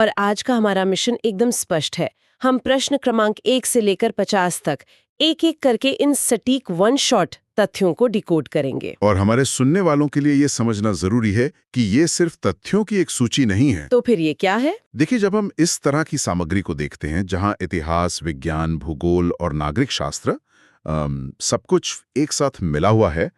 और आज का हमारा मिशन एकदम स्पष्ट है। हम प्रश्न क्रमांक 1 से लेकर 50 तक एक एक करके इन सटीक वन शॉट तथ्यों को डिकोड करेंगे। और हमारे सुनने वालों के लिए ये समझना जरूरी है कि ये सिर्फ तथ्यों की एक सूची नहीं है। तो फिर ये क्या है? देखिए, जब हम इस तरह की सामग्री को देखते हैं जहां इतिहास, विज्ञान, भूगोल और नागरिक शास्त्र सब कुछ एक साथ मिला हुआ है,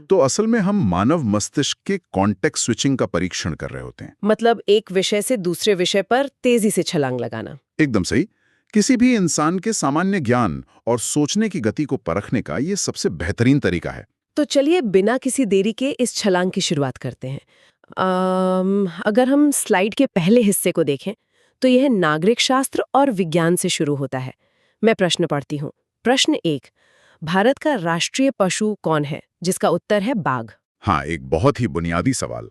तो असल में हम मानव मस्तिष्क के कॉन्टेक्स्ट स्विचिंग का परीक्षण कर रहे होते हैं। मतलब एक विषय से दूसरे विषय पर तेजी से छलांग लगाना। एकदम सही। किसी भी इंसान के सामान्य ज्ञान और सोचने की गति को परखने का ये सबसे बेहतरीन तरीका है। तो चलिए बिना किसी देरी के इस छलांग की शुरुआत करते हैं। अगर हम स्लाइड के पहले हिस्से को देखें तो यह नागरिक शास्त्र और विज्ञान से शुरू होता है। मैं प्रश्न पढ़ती हूँ। प्रश्न 1, भारत का राष्ट्रीय पशु कौन है? जिसका उत्तर है बाघ। हाँ, एक बहुत ही बुनियादी सवाल।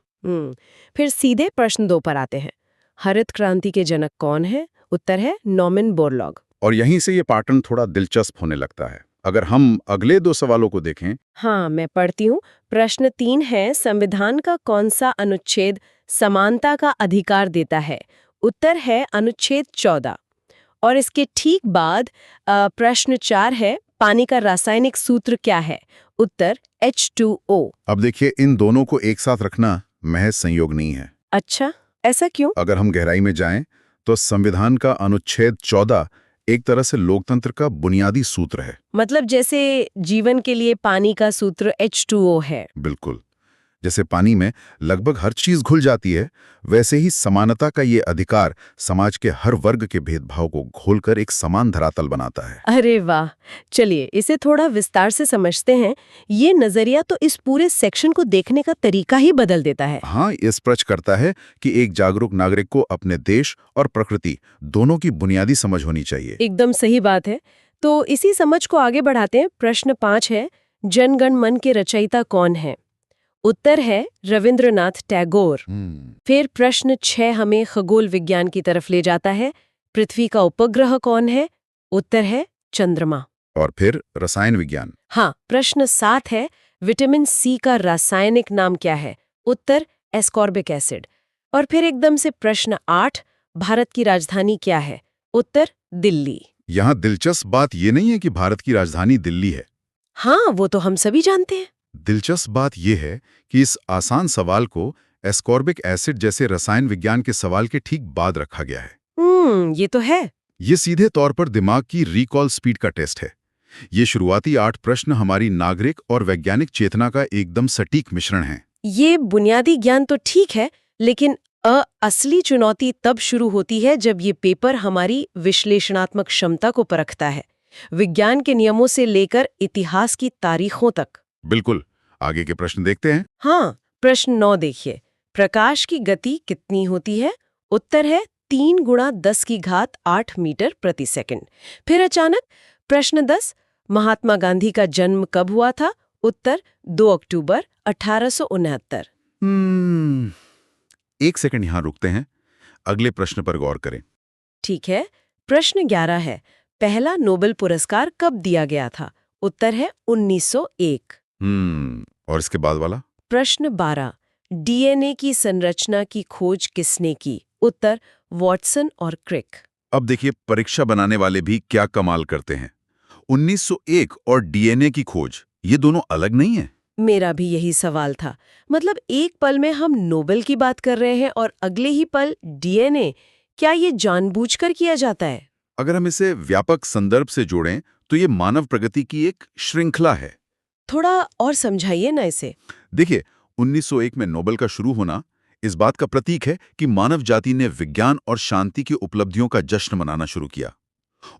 फिर सीधे प्रश्न 2 पर आते हैं। हरित क्रांति के जनक कौन है? उत्तर है नॉर्मन बोरलॉग। और यहीं से ये पैटर्न थोड़ा दिलचस्प होने लगता है। अगर हम अगले 2 सवालों को देखें। हाँ, मैं पढ़ती हूँ। प्रश्न 3 है, संविधान का कौन सा अनुच्छेद समानता का अधिकार देता है? उत्तर है अनुच्छेद 14। और इसके ठीक बाद प्रश्न 4 है, पानी का रासायनिक सूत्र क्या है? उत्तर H2O। अब देखिए, इन दोनों को एक साथ रखना महज संयोग नहीं है। अच्छा, ऐसा क्यों? अगर हम गहराई में जाएं तो संविधान का अनुच्छेद 14 एक तरह से लोकतंत्र का बुनियादी सूत्र है। मतलब जैसे जीवन के लिए पानी का सूत्र H2O है। बिल्कुल। जैसे पानी में लगभग हर चीज घुल जाती है, वैसे ही समानता का ये अधिकार समाज के हर वर्ग के भेदभाव को घोलकर एक समान धरातल बनाता है। अरे वाह! चलिए इसे थोड़ा विस्तार से समझते हैं। ये नजरिया तो इस पूरे सेक्शन को देखने का तरीका ही बदल देता है। हाँ, ये स्पष्ट करता है कि एक जागरूक नागरिक को अपने देश और प्रकृति दोनों की बुनियादी समझ होनी चाहिए। एकदम सही बात है। तो इसी समझ को आगे बढ़ाते हैं। प्रश्न 5 है, जन गण मन के रचयिता कौन है? उत्तर है रविंद्रनाथ टैगोर। फिर प्रश्न 6 हमें खगोल विज्ञान की तरफ ले जाता है। पृथ्वी का उपग्रह कौन है? उत्तर है चंद्रमा। और फिर रसायन विज्ञान। हाँ, प्रश्न 7 है, विटामिन सी का रासायनिक नाम क्या है? उत्तर एस्कॉर्बिक एसिड। और फिर एकदम से प्रश्न 8, भारत की राजधानी क्या है? उत्तर दिल्ली। यहाँ दिलचस्प बात ये नहीं है कि भारत की राजधानी दिल्ली है। हाँ, वो तो हम सभी जानते हैं। दिलचस्प बात यह है कि इस आसान सवाल को एस्कॉर्बिक एसिड जैसे रसायन विज्ञान के सवाल के ठीक बाद रखा गया है। ये तो है। ये सीधे तौर पर दिमाग की रिकॉल स्पीड का टेस्ट है। ये शुरुआती 8 प्रश्न हमारी नागरिक और वैज्ञानिक चेतना का एकदम सटीक मिश्रण है। ये बुनियादी ज्ञान तो ठीक है, लेकिन असली चुनौती तब शुरू होती है जब ये पेपर हमारी विश्लेषणात्मक क्षमता को परखता है, विज्ञान के नियमों से लेकर इतिहास की तारीखों तक। बिल्कुल। आगे के प्रश्न देखते हैं। हाँ, प्रश्न 9 देखिए। प्रकाश की गति कितनी होती है? उत्तर है 3 × 10⁸ मीटर प्रति सेकंड। फिर अचानक प्रश्न 10, महात्मा गांधी का जन्म कब हुआ था? उत्तर 2 अक्टूबर 1869। एक सेकंड यहां रुकते हैं। अगले प्रश्न पर गौर करें। ठीक है। प्रश्न 11 है, पहला नोबेल पुरस्कार कब दिया गया था? उत्तर है 1901। और इसके बाद वाला? प्रश्न 12, डीएनए की संरचना की खोज किसने की? उत्तर वॉटसन और क्रिक। अब देखिए, परीक्षा बनाने वाले भी क्या कमाल करते हैं। 1901 और डीएनए की खोज, ये दोनों अलग नहीं है? मेरा भी यही सवाल था। मतलब एक पल में हम नोबेल की बात कर रहे हैं और अगले ही पल डीएनए। क्या ये जानबूझकर किया जाता है? अगर हम इसे व्यापक संदर्भ से जोड़ें तो ये मानव प्रगति की एक श्रृंखला है। थोड़ा और समझाइए ना इसे। देखिए, 1901 में नोबेल का शुरू होना इस बात का प्रतीक है कि मानव जाति ने विज्ञान और शांति की उपलब्धियों का जश्न मनाना शुरू किया,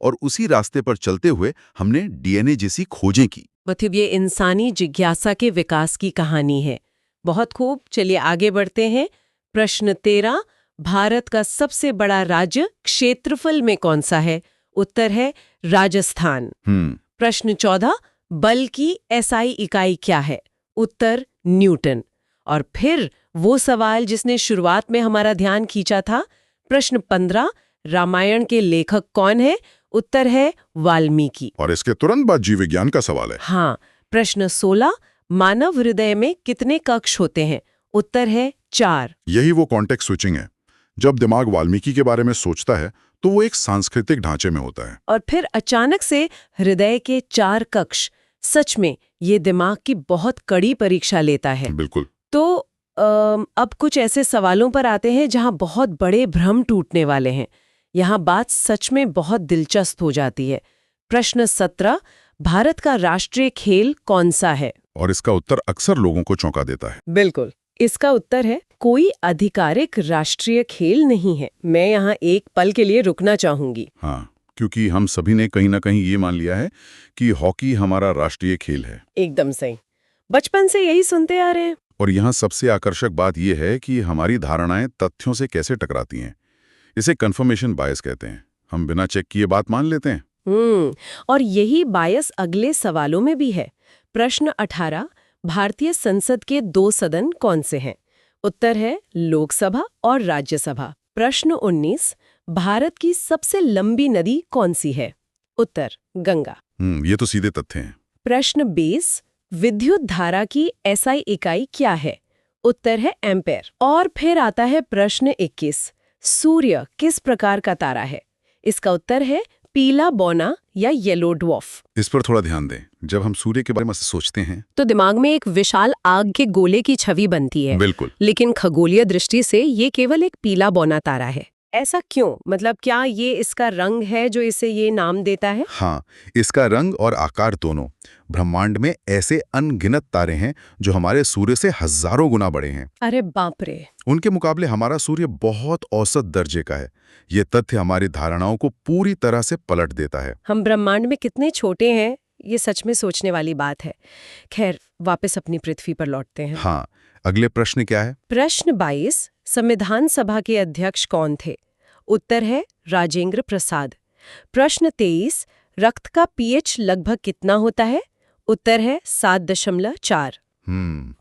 और उसी रास्ते पर चलते हुए हमने डीएनए जैसी खोजें की। मतलब ये इंसानी जिज्ञासा के विकास की कहानी है। बहुत खूब, चलिए आगे बढ़ते हैं। प्रश्न 13, भारत का सबसे बड़ा राज्य क्षेत्रफल में कौन सा है? उत्तर है राजस्थान। प्रश्न 14, बल की एसआई इकाई क्या है? उत्तर न्यूटन। और फिर वो सवाल जिसने शुरुआत में हमारा ध्यान खींचा था, प्रश्न 15, रामायण के लेखक कौन है? उत्तर है वाल्मीकि। और इसके तुरंत बाद जीव विज्ञान का सवाल है। हाँ, प्रश्न 16, मानव हृदय में कितने कक्ष होते हैं? उत्तर है 4। यही वो कॉन्टेक्स्ट स्विचिंग है जब दिमाग वाल्मीकि के बारे में सोचता है तो वो एक सांस्कृतिक ढांचे में होता है। और फिर अचानक से हृदय के 4 कक्ष, सच में ये दिमाग की बहुत कड़ी परीक्षा लेता है। बिल्कुल। तो अब कुछ ऐसे सवालों पर आते हैं जहां बहुत बड़े भ्रम टूटने वाले हैं। यहाँ बात सच में बहुत दिलचस्प हो जाती है। प्रश्न 17, भारत का राष्ट्रीय खेल कौन सा है? और इसका उत्तर अक्सर लोगों को चौंका देता है। बिल्कुल, इसका उत्तर है कोई आधिकारिक राष्ट्रीय खेल नहीं है। मैं यहाँ एक पल के लिए रुकना चाहूंगी। हाँ, क्योंकि हम सभी ने कहीं ना कहीं ये मान लिया है कि हॉकी हमारा राष्ट्रीय खेल है। एकदम सही, बचपन से यही सुनते आ रहे हैं। और यहाँ सबसे आकर्षक बात यह है कि हमारी धारणाएं तथ्यों से कैसे टकराती हैं। इसे कंफर्मेशन बायस कहते हैं। हम बिना चेक किए बात मान लेते हैं। और यही बायस अगले सवालों में भी है। प्रश्न 18, भारतीय संसद के 2 सदन कौन से हैं? उत्तर है लोकसभा और राज्यसभा। प्रश्न 19, भारत की सबसे लंबी नदी कौन सी है? उत्तर गंगा। ये तो सीधे तथ्य हैं। प्रश्न 20, विद्युत धारा की एसआई इकाई क्या है? उत्तर है एम्पेयर। और फिर आता है प्रश्न 21, सूर्य किस प्रकार का तारा है? इसका उत्तर है पीला बौना या येलो ड्वार्फ। इस पर थोड़ा ध्यान दें। जब हम सूर्य के बारे में सोचते हैं तो दिमाग में एक विशाल आग के गोले की छवि बनती है। बिल्कुल। लेकिन खगोलीय दृष्टि से ये केवल एक पीला बौना तारा है। ऐसा क्यों? मतलब क्या ये इसका रंग है जो इसे ये नाम देता है? हाँ, इसका रंग और आकार दोनों। ब्रह्मांड में ऐसे अनगिनत तारे हैं जो हमारे सूर्य से हजारों गुना बड़े हैं। अरे बाप रे! उनके मुकाबले हमारा सूर्य बहुत औसत दर्जे का है। ये तथ्य हमारी धारणाओं को पूरी तरह से पलट देता है। हम ब्रह्मांड में कितने छोटे हैं, ये सच में सोचने वाली बात है। खैर, वापस अपनी पृथ्वी पर लौटते हैं। हाँ, अगले प्रश्न क्या है? प्रश्न 22, संविधान सभा के अध्यक्ष कौन थे? उत्तर है राजेंद्र प्रसाद। प्रश्न 23, रक्त का पीएच लगभग कितना होता है? उत्तर है 7.4।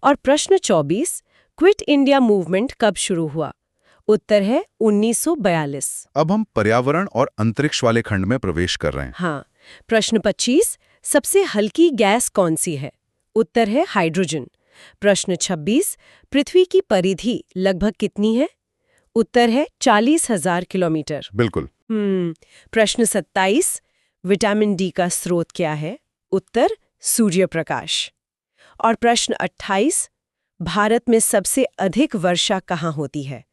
और प्रश्न 24, क्विट इंडिया मूवमेंट कब शुरू हुआ? उत्तर है 1942। अब हम पर्यावरण और अंतरिक्ष वाले खंड में प्रवेश कर रहे हैं। हाँ। प्रश्न 25, सबसे हल्की गैस कौन सी है? उत्तर है हाइड्रोजन। प्रश्न 26, पृथ्वी की परिधि लगभग कितनी है? उत्तर है 40,000 किलोमीटर। बिल्कुल। प्रश्न 27, विटामिन डी का स्रोत क्या है? उत्तर सूर्य प्रकाश। और प्रश्न 28, भारत में सबसे अधिक वर्षा कहाँ होती है?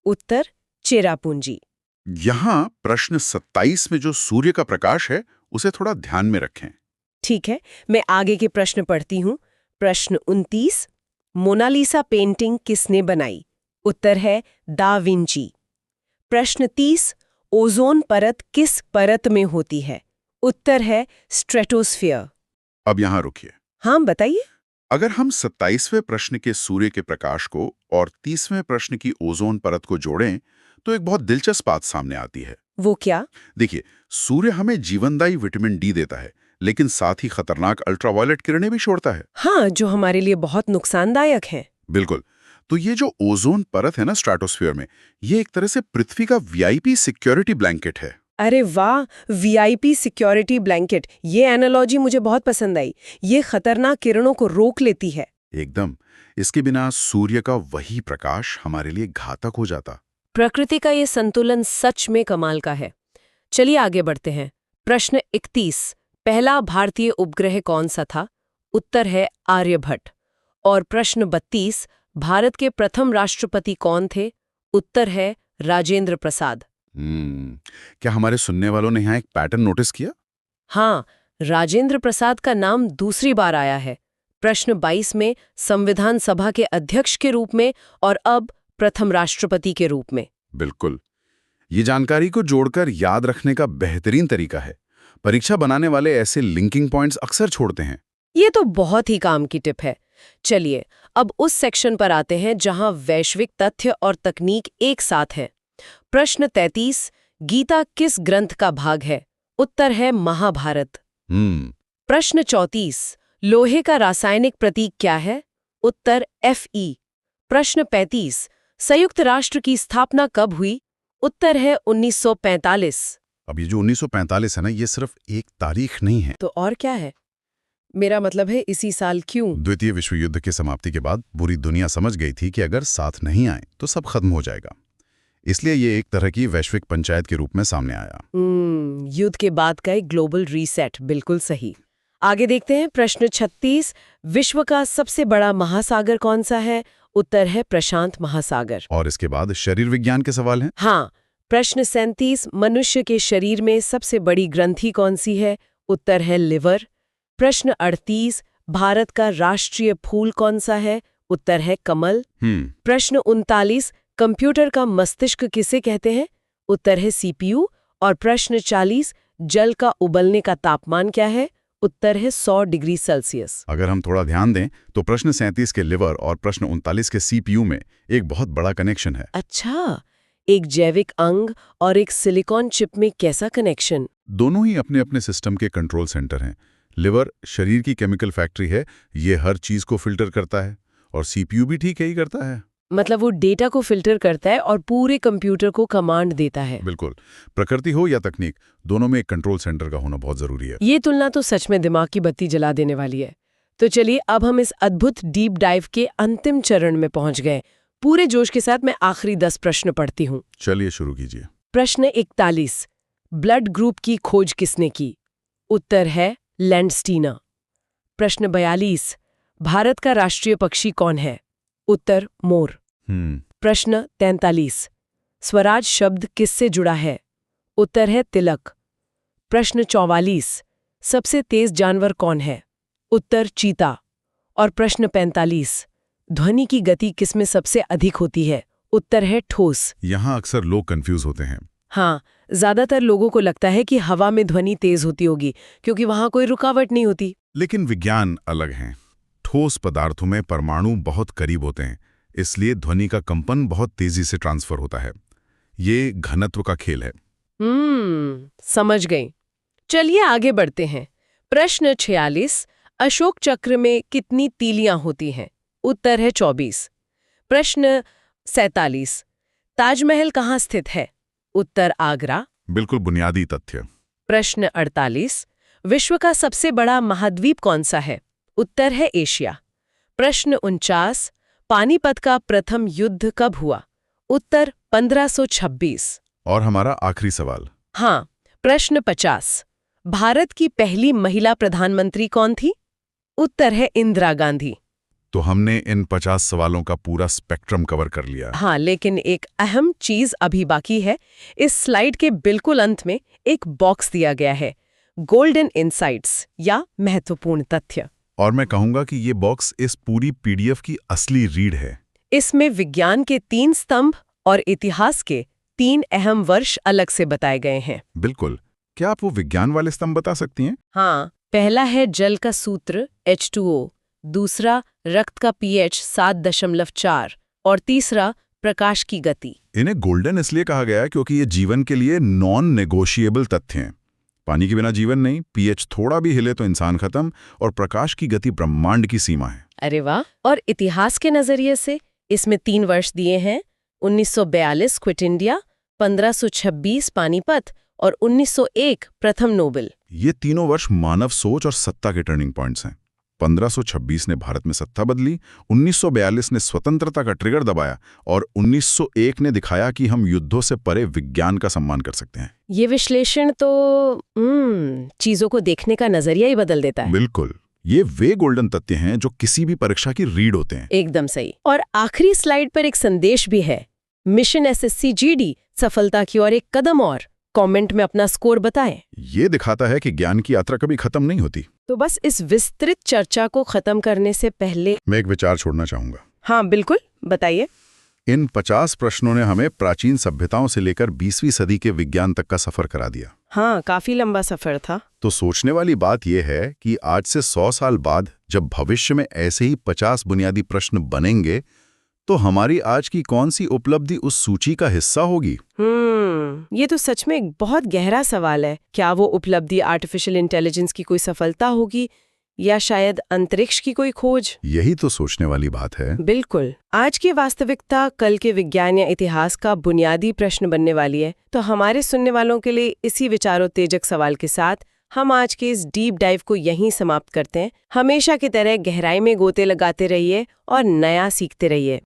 उत्तर चेरापूंजी। यहाँ प्रश्न 27 में जो सूर्य का प्रकाश है उसे थोड़ा ध्यान में रखें। ठीक है, मैं आगे के प्रश्न पढ़ती हूँ। प्रश्न 29, मोनालिसा पेंटिंग किसने बनाई? उत्तर है दा विंची। प्रश्न 30, ओजोन परत किस परत में होती है? उत्तर है स्ट्रेटोस्फीयर। अब यहाँ रुकिए। हाँ, बताइए। अगर हम 27वें प्रश्न के सूर्य के प्रकाश को और 30वें प्रश्न की ओजोन परत को जोड़ें तो एक बहुत दिलचस्प बात सामने आती है। वो क्या? देखिए, सूर्य हमें जीवनदायी विटामिन डी देता है, लेकिन साथ ही खतरनाक अल्ट्रावायलेट किरणें भी छोड़ता है। हाँ, जो हमारे लिए बहुत नुकसानदायक है। बिल्कुल। तो ये जो ओजोन परत है ना स्ट्रेटोस्फीयर में, ये एक तरह से पृथ्वी का वीआईपी सिक्योरिटी ब्लैंकेट है। अरे वाह, वीआईपी सिक्योरिटी ब्लैंकेट, ये एनालॉजी मुझे बहुत पसंद आई। ये खतरनाक किरणों को रोक लेती है। एकदम। इसके बिना सूर्य का वही प्रकाश हमारे लिए घातक हो जाता। प्रकृति का ये संतुलन सच में कमाल का है। चलिए आगे बढ़ते हैं। प्रश्न 31, पहला भारतीय उपग्रह कौन सा था? उत्तर है आर्यभट्ट। और प्रश्न 32, भारत के प्रथम राष्ट्रपति कौन थे? उत्तर है राजेंद्र प्रसाद। क्या हमारे सुनने वालों ने यहाँ एक पैटर्न नोटिस किया? हाँ, राजेंद्र प्रसाद का नाम दूसरी बार आया है। प्रश्न 22 में संविधान सभा के अध्यक्ष के रूप में और अब प्रथम राष्ट्रपति के रूप में। बिल्कुल। ये जानकारी को जोड़कर याद रखने का बेहतरीन तरीका है। परीक्षा बनाने वाले ऐसे लिंकिंग पॉइंट्स अक्सर छोड़ते हैं। ये तो बहुत ही काम की टिप है। चलिए, अब उस सेक्शन पर आते हैं जहां वैश्विक तथ्य और तकनीक एक साथ हैं। प्रश्न 33, गीता किस ग्रंथ का भाग है? उत्तर है महाभारत। प्रश्न 34, लोहे का रासायनिक प्रतीक क्या है? उत्तर Fe। प्रश्न 35, संयुक्त राष्ट्र की स्थापना कब हुई? उत्तर है 1945। अब ये जो 1945 है ना, ये सिर्फ एक तारीख नहीं है। तो और क्या है? मेरा मतलब है इसी साल क्यों? द्वितीय विश्व युद्ध की समाप्ति के बाद पूरी दुनिया समझ गई थी कि अगर साथ नहीं आए तो सब खत्म हो जाएगा। इसलिए ये एक तरह की वैश्विक पंचायत के रूप में सामने आया। युद्ध के बाद का एक ग्लोबल रीसेट, बिल्कुल सही। आगे देखते हैं प्रश्न 36। विश्व का सबसे बड़ा महासागर कौन सा है? उत्तर है प्रशांत महासागर। और इसके बाद शरीर विज्ञान के सवाल हैं। हाँ। प्रश्न 37। मनुष्य के शरीर में सबसे बड़ी ग्रंथि कौन सी है? उत्तर है लिवर। प्रश्न 38। भारत का राष्ट्रीय फूल कौन सा है? उत्तर है कमल। प्रश्न 39। कंप्यूटर का मस्तिष्क किसे कहते हैं? उत्तर है सीपीयू। और प्रश्न 40। जल का उबलने का तापमान क्या है? उत्तर है 100 डिग्री सेल्सियस। अगर हम थोड़ा ध्यान दें तो प्रश्न 37 के लिवर और प्रश्न 39 के सीपीयू में एक बहुत बड़ा कनेक्शन है। अच्छा, एक जैविक अंग और एक सिलिकॉन चिप में कैसा कनेक्शन? दोनों ही अपने अपने सिस्टम के कंट्रोल सेंटर हैं। लिवर शरीर की केमिकल फैक्ट्री है, ये हर चीज को फिल्टर करता है, और सीपीयू भी ठीक है ही करता है। मतलब वो डेटा को फिल्टर करता है और पूरे कंप्यूटर को कमांड देता है। बिल्कुल। प्रकृति हो या तकनीक, दोनों में एक कंट्रोल सेंटर का होना बहुत जरूरी है। ये तुलना तो सच में दिमाग की बत्ती जला देने वाली है। तो चलिए अब हम इस अद्भुत डीप डाइव के अंतिम चरण में पहुंच गए। पूरे जोश के साथ मैं आखिरी 10 प्रश्न पढ़ती हूँ। चलिए शुरू कीजिए। प्रश्न 41। ब्लड ग्रुप की खोज किसने की? उत्तर है लैंडस्टीना। प्रश्न 42। भारत का राष्ट्रीय पक्षी कौन है? उत्तर मोर। प्रश्न 43। स्वराज शब्द किससे जुड़ा है? उत्तर है तिलक। प्रश्न 44। सबसे तेज जानवर कौन है? उत्तर चीता। और प्रश्न 45। ध्वनि की गति किसमें सबसे अधिक होती है? उत्तर है ठोस। यहाँ अक्सर लोग कंफ्यूज होते हैं। हाँ, ज्यादातर लोगों को लगता है कि हवा में ध्वनि तेज होती होगी क्योंकि वहां कोई रुकावट नहीं होती। लेकिन विज्ञान अलग है। ठोस पदार्थों में परमाणु बहुत करीब होते हैं, इसलिए ध्वनि का कंपन बहुत तेजी से ट्रांसफर होता है। ये घनत्व का खेल है। समझ गई। चलिए आगे बढ़ते हैं। प्रश्न 46। अशोक चक्र में कितनी तीलियां होती हैं? उत्तर है 24। प्रश्न 47। ताजमहल कहाँ स्थित है? उत्तर आगरा। बिल्कुल बुनियादी तथ्य। प्रश्न 48। विश्व का सबसे बड़ा महाद्वीप कौन सा है? उत्तर है एशिया। प्रश्न 49। पानीपत का प्रथम युद्ध कब हुआ? उत्तर 1526। और हमारा आखिरी सवाल। हाँ, प्रश्न 50। भारत की पहली महिला प्रधानमंत्री कौन थी? उत्तर है इंदिरा गांधी। तो हमने इन 50 सवालों का पूरा स्पेक्ट्रम कवर कर लिया। हाँ, लेकिन एक अहम चीज अभी बाकी है। इस स्लाइड के बिल्कुल अंत में एक बॉक्स दिया गया है, गोल्डन इनसाइट्स या महत्वपूर्ण तथ्य। और मैं कहूंगा कि ये बॉक्स इस पूरी पीडीएफ की असली रीड है। इसमें विज्ञान के 3 स्तंभ और इतिहास के 3 अहम वर्ष अलग से बताए गए हैं। बिल्कुल। क्या आप वो विज्ञान वाले स्तंभ बता सकती हैं? हाँ, पहला है जल का सूत्र H2O, दूसरा रक्त का pH 7.4 और तीसरा प्रकाश की गति। इन्हें गोल्डन इसलिए कहा गया है क्योंकि ये जीवन के लिए नॉन नेगोशिएबल तथ्य हैं। पानी के बिना जीवन नहीं, pH थोड़ा भी हिले तो इंसान खत्म, और प्रकाश की गति ब्रह्मांड की सीमा है। अरे वाह। और इतिहास के नजरिए से इसमें 3 वर्ष दिए हैं, 1942 क्विट इंडिया, 1526 पानीपत और 1901 प्रथम नोबेल। ये तीनों वर्ष मानव सोच और सत्ता के टर्निंग पॉइंट्स हैं। 1526 ने भारत में सत्ता बदली, 1942 ने स्वतंत्रता का ट्रिगर दबाया, और 1901 ने दिखाया कि हम युद्धों से परे विज्ञान का सम्मान कर सकते हैं। ये विश्लेषण तो चीजों को देखने का नजरिया ही बदल देता है। बिल्कुल। ये वे गोल्डन तथ्य हैं जो किसी भी परीक्षा की रीड होते हैं। एकदम सही। और आखिरी स्लाइड पर एक संदेश भी है, मिशन SSC GD सफलता की ओर एक कदम और। कमेंट में अपना स्कोर बताएं। ये दिखाता है कि ज्ञान की यात्रा कभी खत्म नहीं होती। तो बस इस विस्तृत चर्चा को खत्म करने से पहले मैं एक विचार छोड़ना चाहूंगा। हाँ बिल्कुल, बताइए। इन 50 प्रश्नों ने हमें प्राचीन सभ्यताओं से लेकर 20वीं सदी के विज्ञान तक का सफर करा दिया। हाँ, काफी लंबा सफर था। तो सोचने वाली बात यह है कि आज से 100 साल बाद जब भविष्य में ऐसे ही 50 बुनियादी प्रश्न बनेंगे, तो हमारी आज की कौन सी उपलब्धि उस सूची का हिस्सा होगी? ये तो सच में एक बहुत गहरा सवाल है। क्या वो उपलब्धि आर्टिफिशियल इंटेलिजेंस की कोई सफलता होगी, या शायद अंतरिक्ष की कोई खोज? यही तो सोचने वाली बात है। बिल्कुल। आज की वास्तविकता कल के विज्ञान या इतिहास का बुनियादी प्रश्न बनने वाली है। तो हमारे सुनने वालों के लिए इसी विचारोत्तेजक सवाल के साथ हम आज के इस डीप डाइव को यहीं समाप्त करते हैं। हमेशा की तरह गहराई में गोते लगाते रहिए और नया सीखते रहिए।